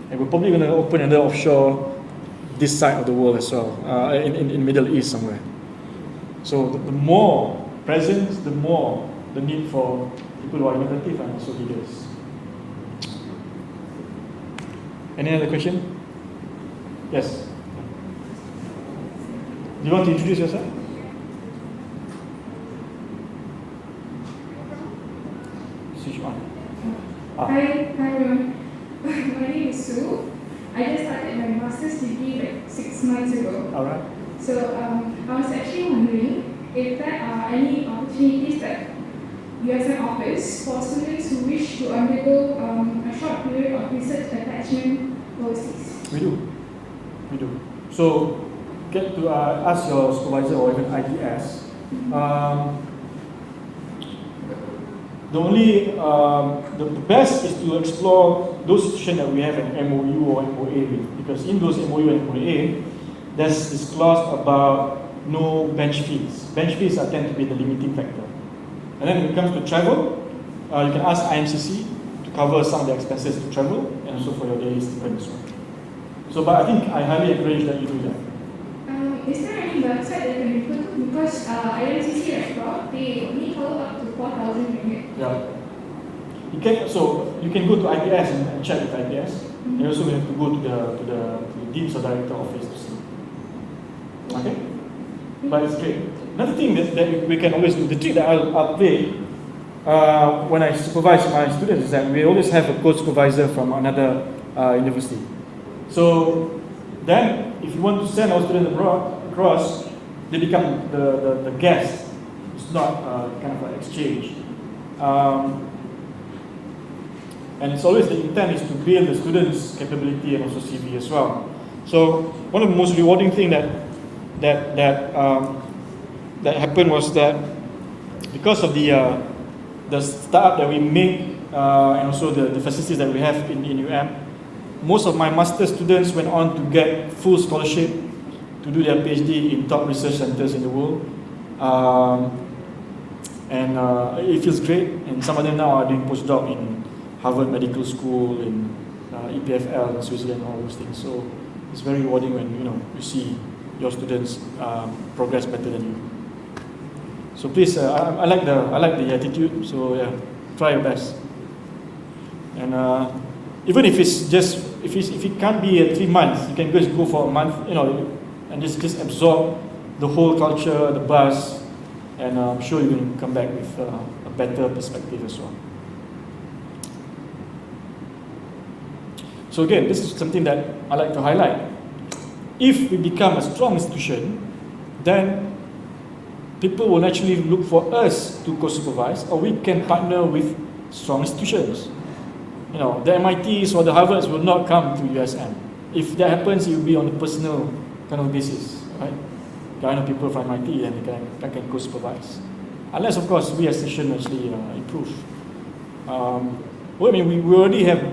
And we're probably going to open another offshore this side of the world as well, in Middle East somewhere. So the more presence, the more the need for people who are innovative and also leaders. Any other question? Yes. Do you want to introduce yourself? Switch on. Hi everyone. My name name is Sue. I just started my master's degree like 6 months ago. All right. So I was actually wondering if there are any opportunities that USM offers for students who wish to undergo a short period of research attachment overseas. We do. So get to ask your supervisor or even IDS. The best is to explore those institutions that we have an MOU or MOA with, because in those MOU and MOA, there's this clause about no bench fees. Bench fees tend to be the limiting factor. And then when it comes to travel, you can ask IMCC to cover some of the expenses to travel and also for your daily stipend as well. So, but I think I highly encourage that you do that. Is there any website that can be put to? Because IMCC restaurant, they only follow up to 4,000 ringgit. Yeah. You can go to IPS and check with IPS. Mm-hmm. You also have to go to the dean's or director office to see. Okay? But it's great. Another thing that we can always do, the trick that I'll play when I supervise my students is that we always have a co-supervisor from another university. So then, if you want to send our students across, they become the guest. It's not kind of an exchange. And it's always the intent is to build the students' capability and also CV as well. So one of the most rewarding things that happened was that because of the startup that we make and also the facilities that we have in UM, most of my master students went on to get full scholarship to do their PhD in top research centers in the world. And it feels great. And some of them now are doing postdoc in Harvard Medical School, in EPFL in Switzerland, all those things. So it's very rewarding when you see your students progress better than you. So please, I like the attitude. So yeah, try your best. And even if it's just if it can't be 3 months, you can just go for a month, and just absorb the whole culture, the buzz, and I'm sure you can come back with a better perspective as well. So again, this is something that I like to highlight. If we become a strong institution, then people will naturally look for us to co-supervise, or we can partner with strong institutions. The MITs or the Harvards will not come to USM. If that happens, it will be on a personal kind of basis, right? I know people from MIT and they can co-supervise. Unless, of course, we as institution actually improve. We already have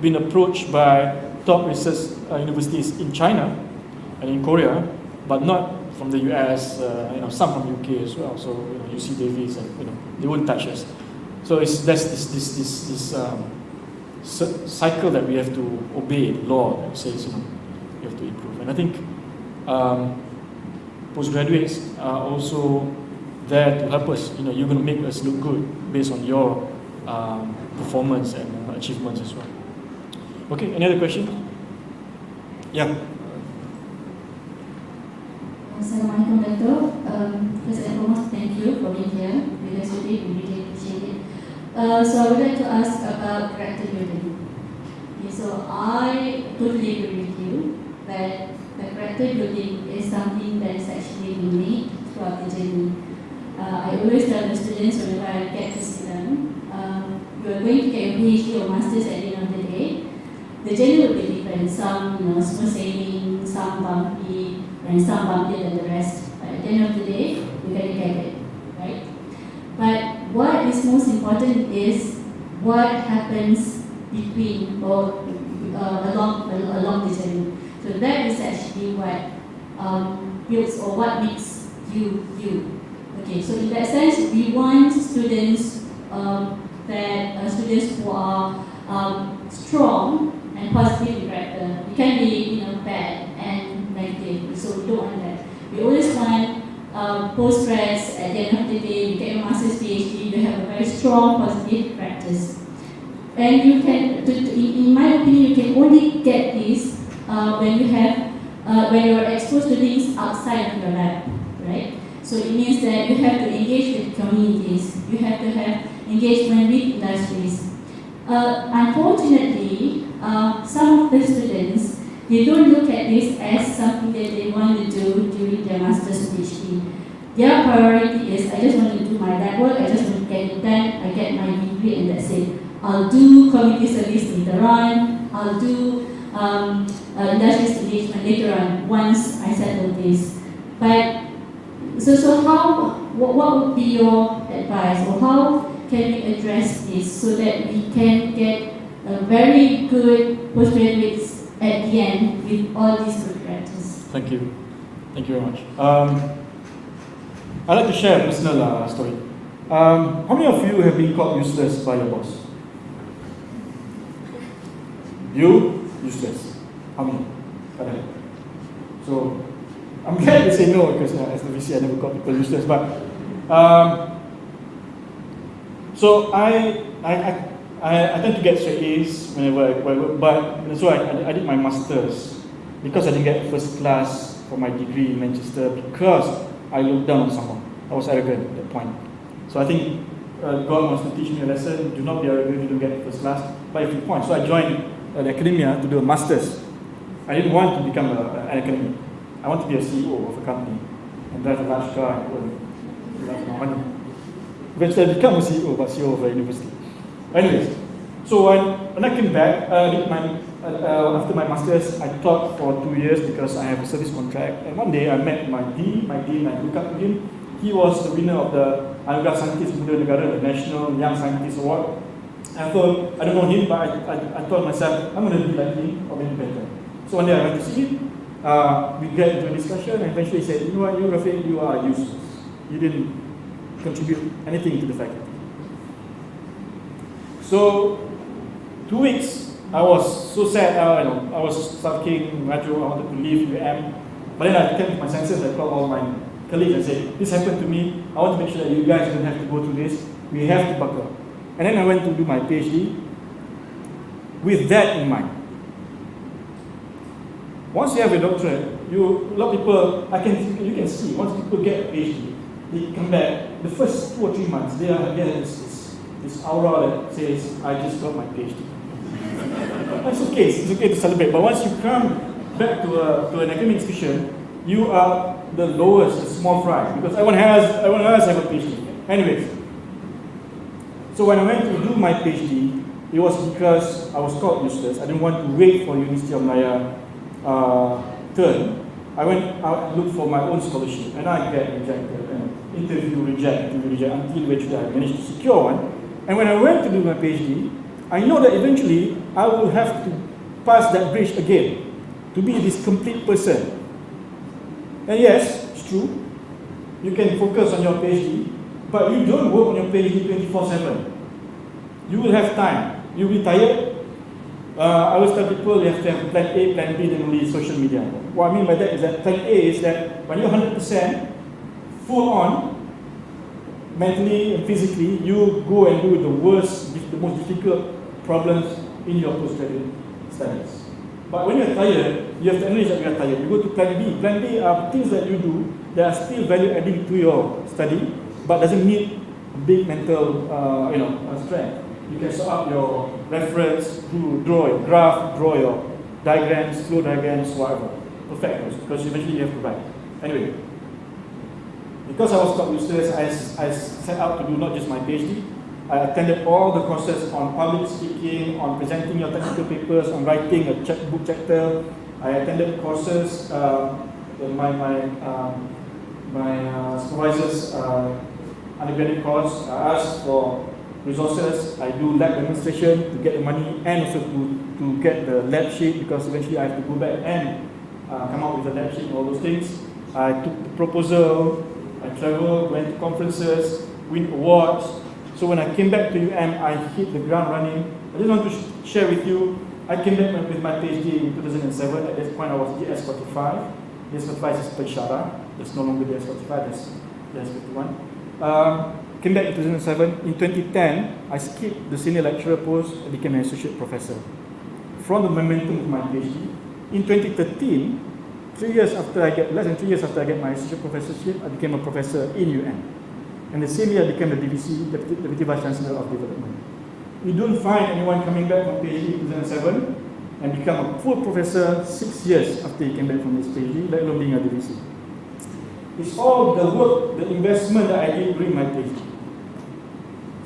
been approached by top research universities in China and in Korea, but not from the US, some from UK as well. So UC Davis, and they wouldn't touch us. So that's this cycle that we have to obey, law that says you have to improve. And I think postgraduates are also there to help us. You're going to make us look good based on your performance and achievements as well. Okay, any other question? Yeah. Assalamualaikum, Doctor. First and foremost, thank you for being here with us today. We really appreciate it. So I would like to ask about character building. Okay, so I totally agree with you that the character building is something that is actually unique throughout the journey. I always tell the students whenever I get to see them, you are going to get your PhD or Masters at the end of the day. The journey will be different. Some, smooth sailing, some bumpy, and some bumpier than the rest. But at the end of the day, you're going to get it, right? But what is most important is what happens between or along the journey. So that is actually what builds or what makes you you. Okay, so in that sense, we want students students who are strong and positive in character. You can be bad and negative, so we don't want that. We always want postgrads at the end of the day. You get your master's PhD, you have a very strong positive practice. And you can, in my opinion, you can only get this when you are exposed to things outside of your lab, right? So it means that you have to engage with communities, you have to have engagement with industries. Unfortunately, some of the students, they don't look at this as something that they want to do during their master's PhD. Their priority is, I just want to do my lab work, I just want to get it done, I get my degree and that's it. I'll do community service later on, I'll do industrial engagement later on, once I settle this. But, so what would be your advice, or how can we address this so that we can get a very good postgraduates at the end with all these good graduates? Thank you. Thank you very much. I'd like to share a personal story. How many of you have been called useless by your boss? You? Useless. How many? So, I'm glad to say no because as the VC I never call people useless. But so I tend to get straight A's whenever I work, but so I did my masters because I didn't get first class for my degree in Manchester because I looked down on someone. I was arrogant at that point. So I think God wants to teach me a lesson: do not be arrogant. You don't get first class by a few points. So I joined the academia to do a masters. I didn't want to become an academic. I want to be a CEO of a company and drive a large car and earn lots of money. Eventually, I become a CEO, but CEO of a university. Anyways, so when I came back, after my masters, I taught for 2 years because I have a service contract. And one day I met my dean, I looked up to him. He was the winner of the Anugerah Scientist Muda Negara, the National Young Scientist Award. I thought, I don't know him, but I told myself, I'm going to be like him or maybe better. So one day I went to see him. We get into a discussion and eventually he said, you know what, you Rafiq, you are useless. You didn't contribute anything to the faculty. So 2 weeks, I was so sad. I was sulking, I wanted to leave UM. But then I came to my senses. I called all my colleagues and said, this happened to me. I want to make sure that you guys don't have to go through this. We have to buckle. And then I went to do my PhD with that in mind. Once you have a doctorate, a lot of people, you can see, once people get a PhD, they come back, the first 2 or 3 months, they have this aura that says, I just got my PhD. That's okay, it's okay to celebrate, but once you come back to an academic institution, you are the lowest, the small fry, because everyone else have a PhD. Anyways, so when I went to do my PhD, it was because I was called useless. I didn't want to wait for University of Malaya turn. I looked for my own scholarship and I get rejected and interview reject until eventually I managed to secure one. And when I went to do my PhD, I know that eventually I will have to pass that bridge again to be this complete person. And yes, it's true, you can focus on your PhD, but you don't work on your PhD 24/7. You will have time. You'll be tired. I always tell people you have to have plan A, plan B, then only social media. What I mean by that is that plan A is that when you're 100% full on, mentally and physically, you go and do the most difficult problems in your postgraduate studies. But when you're tired, you have to acknowledge that you are tired. You go to plan B. Plan B are things that you do that are still value adding to your study, but doesn't need big mental strength. You can sort out your reference, draw your graph, draw your diagrams, flow diagrams, whatever. Perfect those, because eventually you have to write. Anyway, because I was called useless, I set out to do not just my PhD. I attended all the courses on public speaking, on presenting your technical papers, on writing a book chapter. I attended courses, my supervisor's undergraduate course. I asked for resources. I do lab demonstration to get the money and also to get the lab sheet, because eventually I have to go back and come up with a lab sheet and all those things. I took the proposal, I traveled, went to conferences, win awards. So when I came back to UM, I hit the ground running. I just want to share with you, I came back with my PhD in 2007. At this point I was DS45. DS45 is Penshara. It's no longer DS45, that's DS51. Came back in 2007. In 2010, I skipped the senior lecturer post and became an associate professor. From the momentum of my PhD, in 2013, less than 3 years after I get my associate professorship, I became a professor in UM. And the same year I became the DVC, Deputy Vice Chancellor of Development. You don't find anyone coming back from PhD in 2007 and become a full professor 6 years after he came back from his PhD, let alone being a DVC. It's all the work, the investment that I did during my PhD.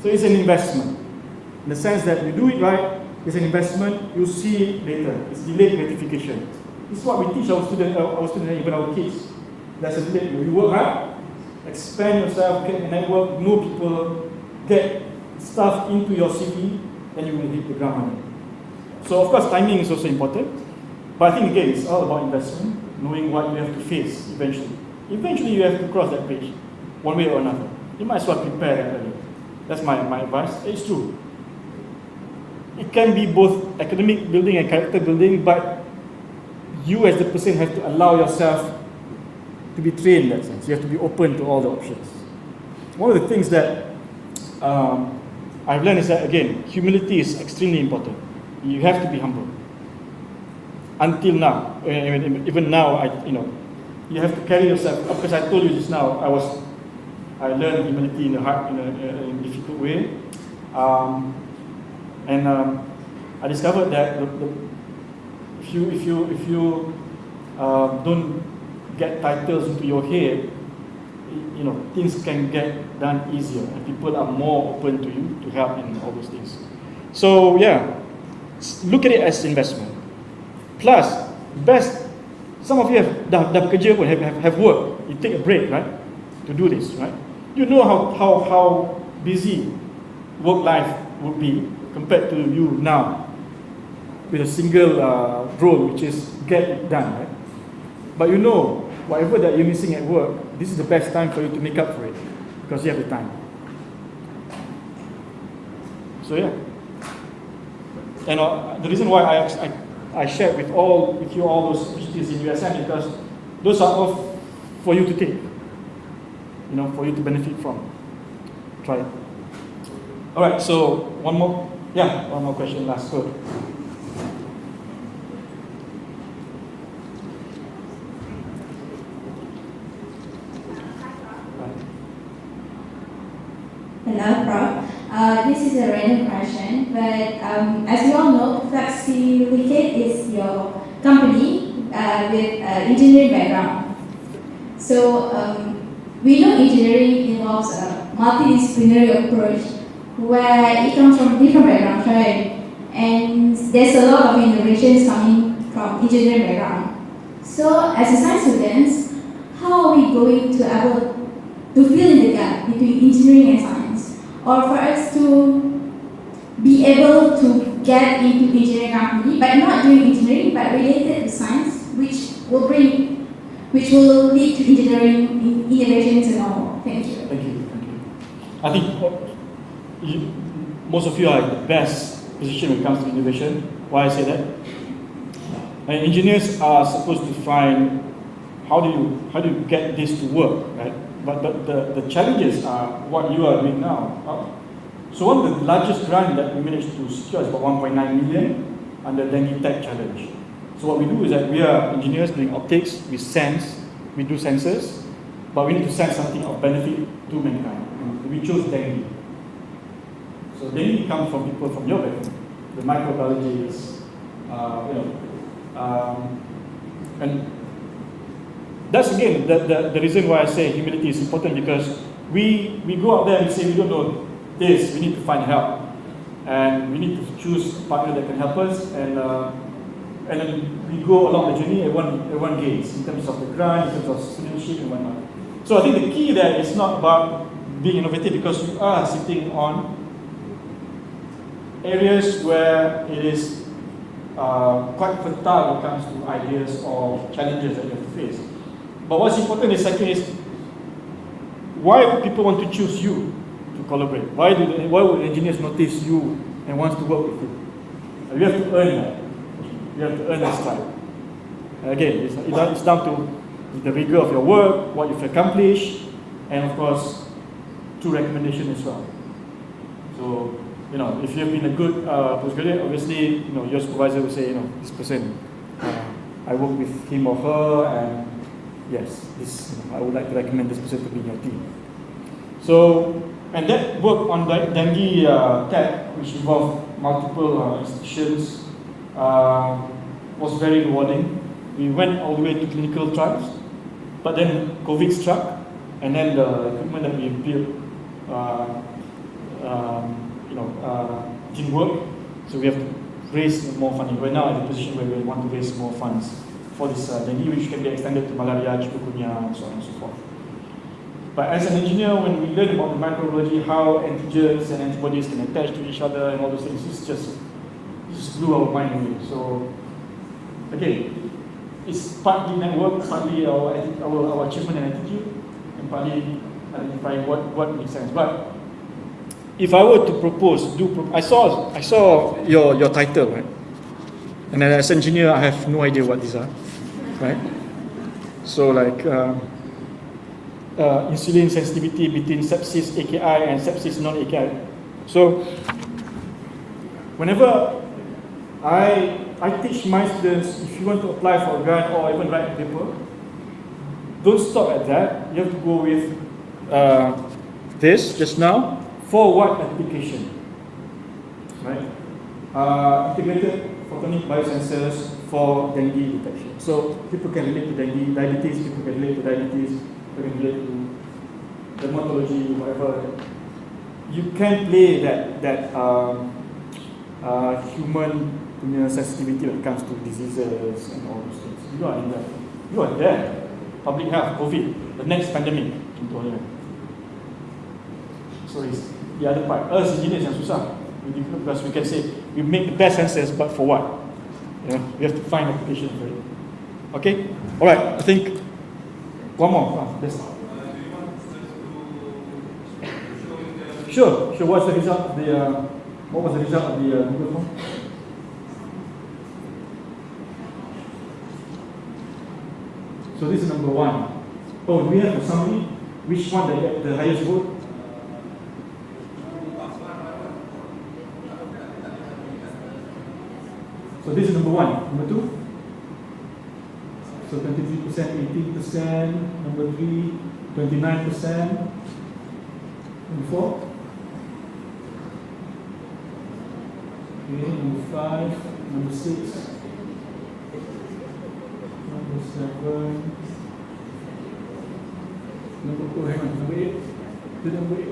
So it's an investment. In the sense that you do it right, it's an investment, you see it later. It's delayed gratification. This is what we teach our students, even our kids. That's a delay. You work hard, expand yourself, get a network, know people, get stuff into your CV, then you will hit the ground running. So of course timing is also important, but I think again it's all about investment, knowing what you have to face eventually. Eventually you have to cross that bridge, one way or another. You might as well prepare that early. That's my advice. It's true. It can be both academic building and character building, but you as the person have to allow yourself to be trained in that sense. You have to be open to all the options. One of the things that I've learned is that, again, humility is extremely important. You have to be humble. Until now, even now, you have to carry yourself. Because I told you just now, I learned humility in a difficult way, and I discovered that if you don't get titles into your head, things can get done easier, and people are more open to you to help in all those things. So yeah, look at it as investment. Plus, some of you dah bekerja pun, have work. You take a break, right, to do this, right? You know how busy work life would be compared to you now with a single role, which is get it done, right? But you know, whatever that you're missing at work, this is the best time for you to make up for it because you have the time. So yeah, and the reason why I shared with you all those opportunities in USM because those are all for you to take, for you to benefit from. Try it. All right. So one more question. Last go. Hello, Prof. This is a random question, but as we all know, Flexilicate is your company with engineering background. So we know engineering involves a multidisciplinary approach where it comes from different backgrounds, right? And there's a lot of innovations coming from engineering background. So as a science students, how are we going to able to fill in the gap between engineering and science, or for us to be able to get into engineering company, but not doing engineering, but related to science, which will lead to engineering innovations and all. Thank you. Thank you. I think most of you are in the best position when it comes to innovation. Why I say that? And engineers are supposed to find how do you get this to work, right? But the challenges are what you are doing now. So one of the largest grants that we managed to secure is about 1.9 million under Dengue Tech Challenge. So what we do is that we are engineers doing optics, we do sensors, but we need to sense something of benefit to mankind. We chose dengue. So dengue comes from people from your background, the microbiologists, and that's again the reason why I say humility is important, because we go out there and we say we don't know this, we need to find help, and we need to choose a partner that can help us, and then we go along the journey. Everyone gains in terms of the grant, in terms of studentship and whatnot. So I think the key there is not about being innovative, because we are sitting on areas where it is quite fertile when it comes to ideas or challenges that you have to face. But what's important is second is why would people want to choose you to collaborate? Why would engineers notice you and want to work with you? You have to earn that. You have to earn this time. Again, it's down to the rigor of your work, what you've accomplished, and of course, through recommendation as well. So, if you've been a good postgraduate, obviously, your supervisor will say, this person, I work with him or her, and yes, I would like to recommend this person to be in your team. So, and that work on dengue tech, which involved multiple institutions, was very rewarding. We went all the way to clinical trials, but then COVID struck, and then the equipment that we built, didn't work. So we have to raise more funding. We're now at the position where we want to raise more funds for this dengue, which can be extended to malaria, chikungunya, and so on and so forth. But as an engineer, when we learn about the microbiology, how antigens and antibodies can attach to each other and all those things, it just blew our mind away. So again, it's partly network, partly our achievement and attitude, and partly identifying what makes sense. But if I were to propose, I saw your title, right? And as an engineer, I have no idea what these are, right? So like insulin sensitivity between sepsis AKI and sepsis non-AKI. So whenever I teach my students, if you want to apply for a grant or even write a paper, don't stop at that. You have to go with this just now. For what application? Right? Integrated photonic biosensors for dengue detection. So people can relate to dengue, diabetes, people can relate to diabetes, people can relate to dermatology, whatever. You can play that human sensitivity when it comes to diseases and all those things. You are in there. You are there. Public health, COVID, the next pandemic. So it's the other part. Us engineers yang susah. Because we can say we make the best sensors, but for what? We have to find application for it. Okay? Alright, I think one more. Sure. What's the result of the what was the result of the Google form? So this is number 1. Oh, do we have a summary? Which one that get the highest vote? So this is number 1. Number 2? So 23%, 18%. Number 3, 29%. Number 4? Okay, number 5. Number 6. Number 7. Number 8. Number 8.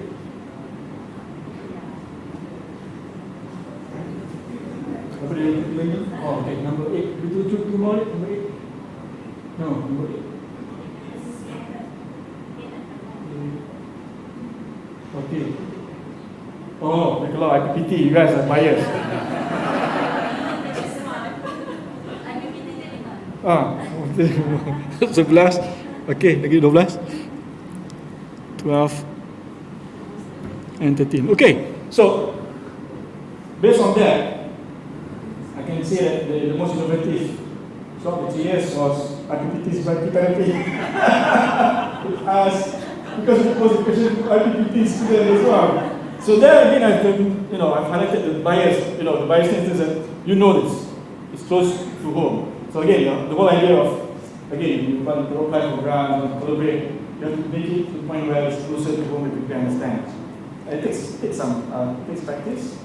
Oh, okay, number 8. Two more, number 8. No, number 8. Okay. Oh, kalau IPPT, you guys are biased. Ah, 11. Okay, lagi 12. 12 and 13. Okay, so based on that, I can say that the most innovative throughout the 3 years was IPPT's brachytherapy. Because it was a question to IPPT student as well. So there again, I've highlighted the bias, the bias instance, and this. It's close to home. So again, the whole idea of, you want to apply for grants, collaborate, you have to make it to the point where it's closer to home that you can understand. It takes practice,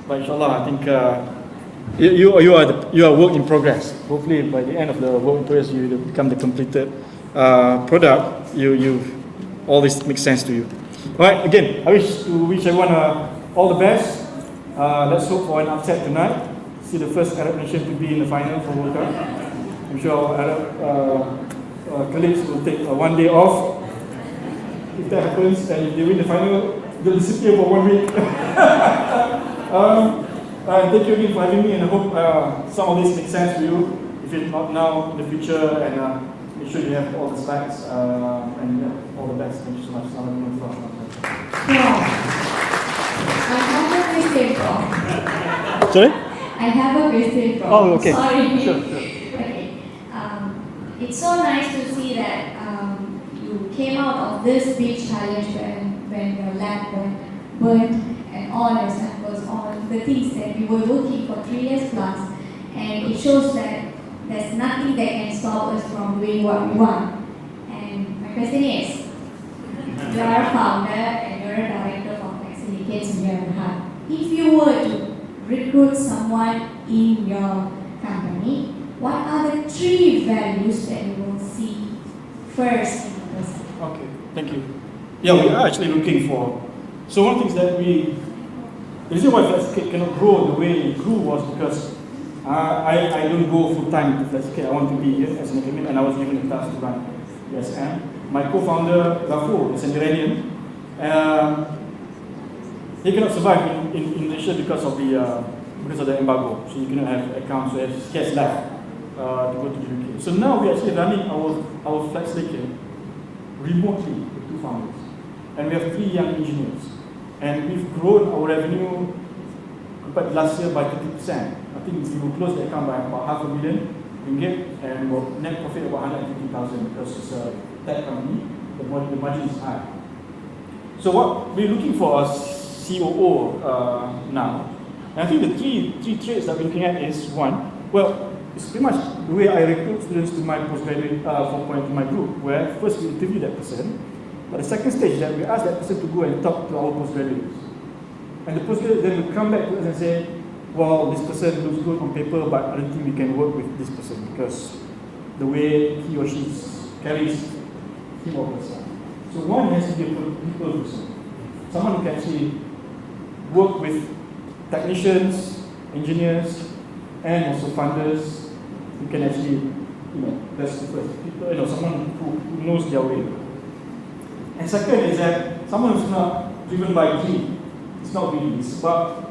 but inshallah, I think you are work in progress. Hopefully, by the end of the work in progress, you become the completed product. All this makes sense to you. All right. Again, I wish everyone all the best. Let's hope for an upset tonight. See the first Arab nation to be in the final for World Cup. I'm sure our Arab colleagues will take one day off. If that happens, and if they win the final, they'll disappear for 1 week. Thank you again for having me, and I hope some of this makes sense to you. If it's not now, in the future, and make sure you have all the slides, and all the best. Thank you so much. I have a question, Prof. Sorry? I have a question, Prof. Oh, okay. Sorry. Sure. Okay. It's so nice to see that you came out of this big challenge when your lab burnt and all your samples, all the things that you were working for 3 years plus, and it shows that there's nothing that can stop us from doing what we want. And my question is, you are a founder and you're a director of Silicates in your heart. If you were to recruit someone in your company, what are the 3 values that you will see first in a person? Okay, thank you. Yeah, we are actually looking for. So one thing is that the reason why FlexiCare cannot grow the way it grew was because I don't go full time to FlexiCare. I want to be here as an academic, and I was given the task to run the SM. My co-founder Rafo is an Iranian. He cannot survive in Indonesia because of the embargo. So he cannot have accounts, so he has left to go to the UK. So now we are actually running our FlexiCare remotely with 2 founders. And we have 3 young engineers. And we've grown our revenue compared to last year by 30%. I think we will close the account by about $500,000 and net profit about 150,000 because it's a tech company. The margin is high. So what we're looking for a COO now. And I think the three traits that we're looking at is one, well, it's pretty much the way I recruit students to my postgraduate to my group, where first we interview that person, but the second stage is that we ask that person to go and talk to our postgraduates. And the postgraduates then will come back to us and say, well, this person looks good on paper, but I don't think we can work with this person because the way he or she carries him or herself. So one has to be a people person, someone who can actually work with technicians, engineers, and also funders who can actually, that's the first. People, someone who knows their way. And second is that someone who's not driven by greed. It's not greedy, but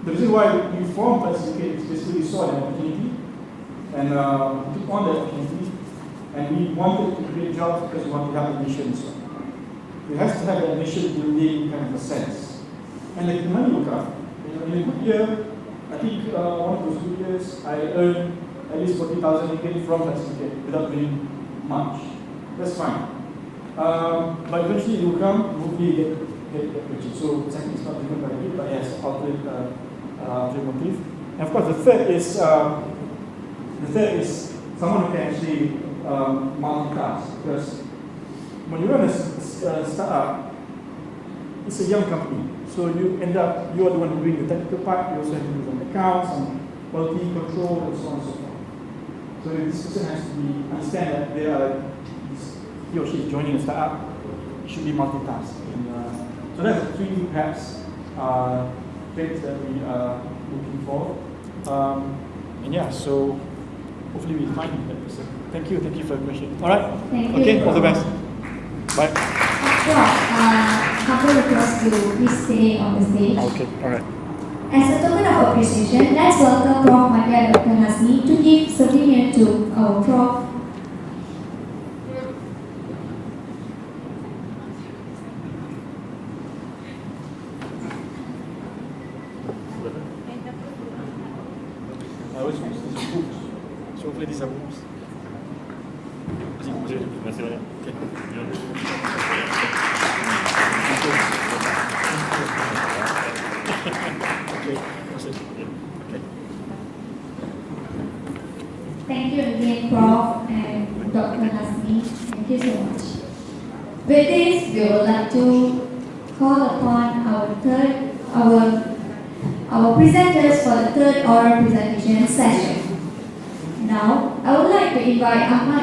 the reason why we formed FlexiCare is basically we saw an opportunity and took on that opportunity, and we wanted to create jobs because we want to have a mission. So it has to have a mission building kind of a sense. And the money will come. In a good year, I think one of those good years, I earned at least 40,000 from FlexiCare without doing much. That's fine. But eventually it will come, hopefully get purchased. So exactly it's not driven by greed, but it has ultimate motive. And of course the third is someone who can actually multitask, because when you run a startup, it's a young company. So you are the one doing the technical part, you also have to do some accounts, some quality control, and so on and so forth. So this person has to understand that he or she is joining a startup, should be multitask. And, so that's the 3 perhaps traits that we are looking for. And yeah, so hopefully we find that person. Thank you for your question. All right. Thank Okay, you. all the best. Bye. Couple requests to please stay on the stage. Okay, all right. As a token of appreciation, let's welcome Prof. Madia Dr. Hasni to give souvenir to our Prof. I always use these books. So hopefully these are books. Terima kasih banyak. Thank you again, Prof. and Dr. Hasni. Thank you so much. With this, we would like to call upon our presenters for the third oral presentation session. Now, I would like to invite Ahmad